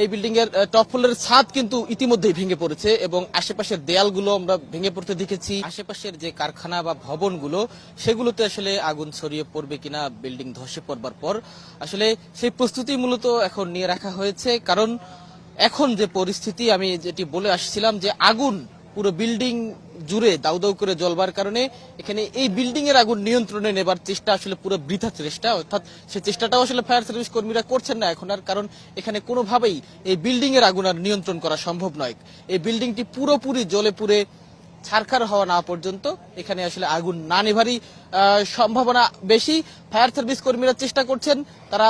এই বিল্ডিং এর টপ ফ্লোরের ছাদ কিন্তু ইতিমধ্যেই ভেঙে পড়েছে এবং আশেপাশের দেয়ালগুলো আমরা ভেঙে পড়তে দেখেছি। আশেপাশের যে কারখানা বা ভবনগুলো সেগুলোতে আসলে আগুন ছড়িয়ে পড়বে কিনা বিল্ডিং ধসে পড়বার পর আসলে সেই প্রস্তুতি মূলত এখন নিয়ে রাখা হয়েছে। কারণ এখন যে পরিস্থিতি আমি যেটি বলে আসছিলাম যে আগুন পুরো বিল্ডিং জুড়ে দাউ দাউ করে জ্বলবার কারণে এখানে এই বিল্ডিং এর আগুন নিয়ন্ত্রণে নেবার চেষ্টা আসলে পুরো বৃথা চেষ্টা, অর্থাৎ সেই চেষ্টাটাও আসলে ফায়ার সার্ভিস কর্মীরা করছেন না এখন আর। কারণ এখানে কোনোভাবেই এই বিল্ডিং এর আগুন আর নিয়ন্ত্রণ করা সম্ভব নয়। এই বিল্ডিংটি পুরোপুরি জ্বলে পুড়ে ছারখার হওয়া না পর্যন্ত এখানে আসলে আগুন না নেভারই সম্ভাবনা বেশি। ফায়ার সার্ভিস কর্মীরা চেষ্টা করছেন, তারা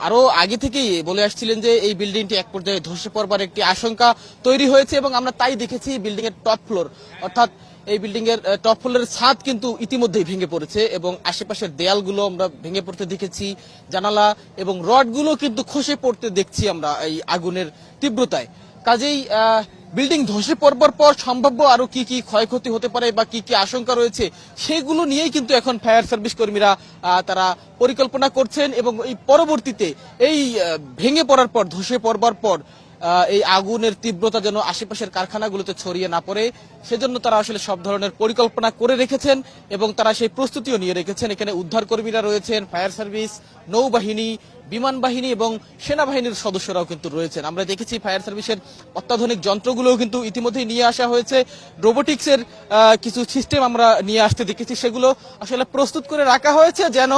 আরো আগে থেকেই বলে আসছিলেন যে এই বিল্ডিংটি এক পর্যায়ে ধসে পড়বার একটি আশঙ্কা তৈরি হয়েছে এবং আমরা তাই দেখেছি বিল্ডিং এর টপ ফ্লোর, অর্থাৎ এই বিল্ডিং এর টপ ফ্লোরের ছাদ কিন্তু ইতিমধ্যেই ভেঙে পড়েছে এবং আশেপাশের দেয়ালগুলো আমরা ভেঙে পড়তে দেখেছি, জানালা এবং রডগুলো কিন্তু খসে পড়তে দেখছি আমরা এই আগুনের তীব্রতায়। কাজেই বিল্ডিং ধসে পড়বার পর সম্ভাব্য আরো কি কি ক্ষয়ক্ষতি হতে পারে বা কি কি আশঙ্কা রয়েছে সেগুলো নিয়েই কিন্তু এখন ফায়ার সার্ভিস কর্মীরা তারা পরিকল্পনা করছেন এবং এই পরবর্তীতে এই ভেঙে পড়ার পর ধসে পড়বার পর এই আগুনের তীব্রতা যেন আশেপাশের কারখানাগুলোতে ছড়িয়ে না পড়ে সেজন্য তারা আসলে সব ধরনের পরিকল্পনা করে রেখেছেন এবং তারা সেই প্রস্তুতিও নিয়ে রেখেছেন। এখানে উদ্ধার কর্মীরা রয়েছেন, ফায়ার সার্ভিস, নৌবাহিনী, বিমান বাহিনী এবং সেনাবাহিনীর সদস্যরাও কিন্তু রয়েছেন। আমরা দেখেছি ফায়ার সার্ভিসের অত্যাধুনিক যন্ত্রগুলোও কিন্তু ইতিমধ্যেই নিয়ে আসা হয়েছে, রোবোটিক্সের কিছু সিস্টেম আমরা নিয়ে আসতে দেখেছি, সেগুলো আসলে প্রস্তুত করে রাখা হয়েছে যেন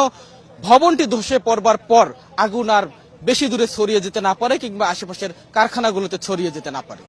ভবনটি ধসে পড়বার পর আগুন আর বেশি দূরে ছড়িয়ে যেতে না পারে কিংবা আশেপাশের কারখানাগুলোতে ছড়িয়ে যেতে না পারে।